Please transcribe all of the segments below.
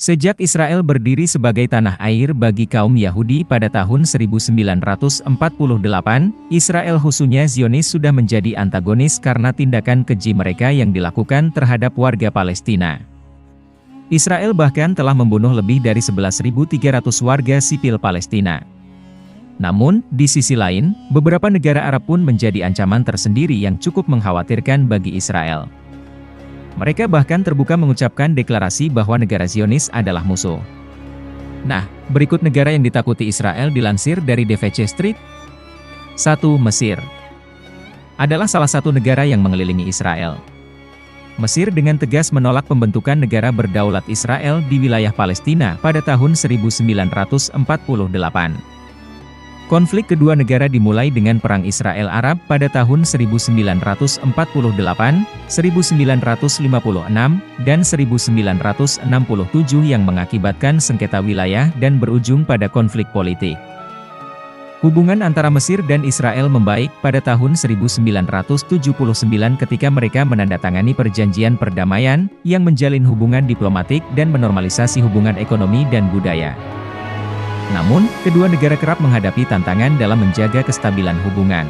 Sejak Israel berdiri sebagai tanah air bagi kaum Yahudi pada tahun 1948, Israel khususnya Zionis sudah menjadi antagonis karena tindakan keji mereka yang dilakukan terhadap warga Palestina. Israel bahkan telah membunuh lebih dari 11.300 warga sipil Palestina. Namun, di sisi lain, beberapa negara Arab pun menjadi ancaman tersendiri yang cukup mengkhawatirkan bagi Israel. Mereka bahkan terbuka mengucapkan deklarasi bahwa negara Zionis adalah musuh. Nah, berikut negara yang ditakuti Israel dilansir dari DVC Street. 1. Mesir adalah salah satu negara yang mengelilingi Israel. Mesir dengan tegas menolak pembentukan negara berdaulat Israel di wilayah Palestina pada tahun 1948. Konflik kedua negara dimulai dengan Perang Israel-Arab pada tahun 1948, 1956, dan 1967 yang mengakibatkan sengketa wilayah dan berujung pada konflik politik. Hubungan antara Mesir dan Israel membaik pada tahun 1979 ketika mereka menandatangani perjanjian perdamaian yang menjalin hubungan diplomatik dan menormalisasi hubungan ekonomi dan budaya. Namun, kedua negara kerap menghadapi tantangan dalam menjaga kestabilan hubungan.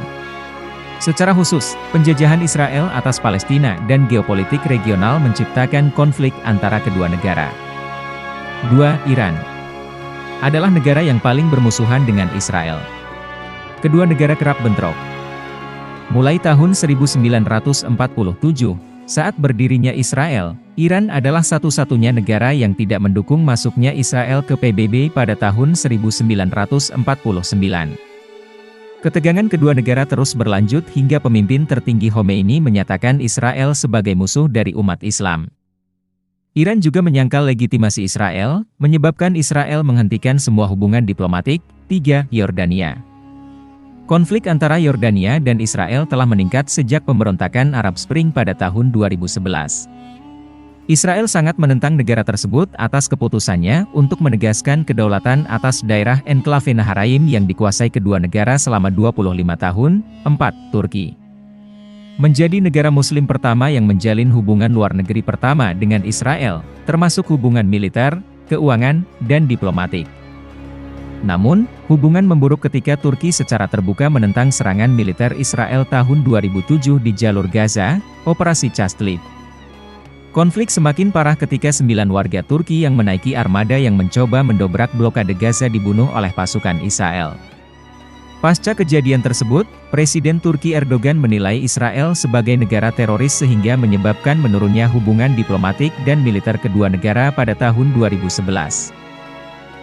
Secara khusus, penjajahan Israel atas Palestina dan geopolitik regional menciptakan konflik antara kedua negara. 2. Iran adalah negara yang paling bermusuhan dengan Israel. Kedua negara kerap bentrok. Mulai tahun 1947, saat berdirinya Israel, Iran adalah satu-satunya negara yang tidak mendukung masuknya Israel ke PBB pada tahun 1949. Ketegangan kedua negara terus berlanjut hingga pemimpin tertinggi Khomeini menyatakan Israel sebagai musuh dari umat Islam. Iran juga menyangkal legitimasi Israel, menyebabkan Israel menghentikan semua hubungan diplomatik. 3. Yordania. Konflik antara Yordania dan Israel telah meningkat sejak pemberontakan Arab Spring pada tahun 2011. Israel sangat menentang negara tersebut atas keputusannya untuk menegaskan kedaulatan atas daerah enklave Naharaim yang dikuasai kedua negara selama 25 tahun. 4. Turki menjadi negara Muslim pertama yang menjalin hubungan luar negeri pertama dengan Israel, termasuk hubungan militer, keuangan, dan diplomatik. Namun, hubungan memburuk ketika Turki secara terbuka menentang serangan militer Israel tahun 2007 di jalur Gaza, Operasi Chastity. Konflik semakin parah ketika 9 warga Turki yang menaiki armada yang mencoba mendobrak blokade Gaza dibunuh oleh pasukan Israel. Pasca kejadian tersebut, Presiden Turki Erdogan menilai Israel sebagai negara teroris sehingga menyebabkan menurunnya hubungan diplomatik dan militer kedua negara pada tahun 2011.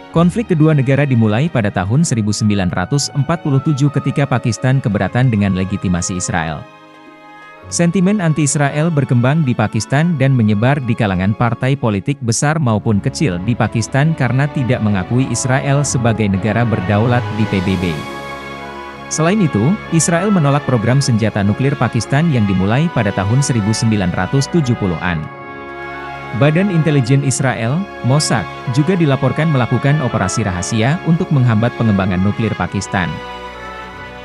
Konflik kedua negara dimulai pada tahun 1947 ketika Pakistan keberatan dengan legitimasi Israel. Sentimen anti-Israel berkembang di Pakistan dan menyebar di kalangan partai politik besar maupun kecil di Pakistan karena tidak mengakui Israel sebagai negara berdaulat di PBB. Selain itu, Israel menolak program senjata nuklir Pakistan yang dimulai pada tahun 1970-an. Badan Intelijen Israel, Mossad, juga dilaporkan melakukan operasi rahasia untuk menghambat pengembangan nuklir Pakistan.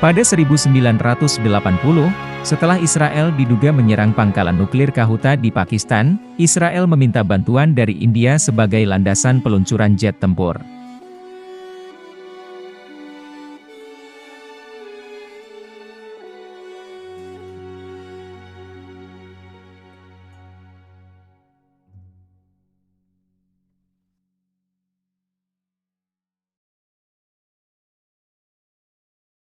Pada 1980, setelah Israel diduga menyerang pangkalan nuklir Kahuta di Pakistan, Israel meminta bantuan dari India sebagai landasan peluncuran jet tempur.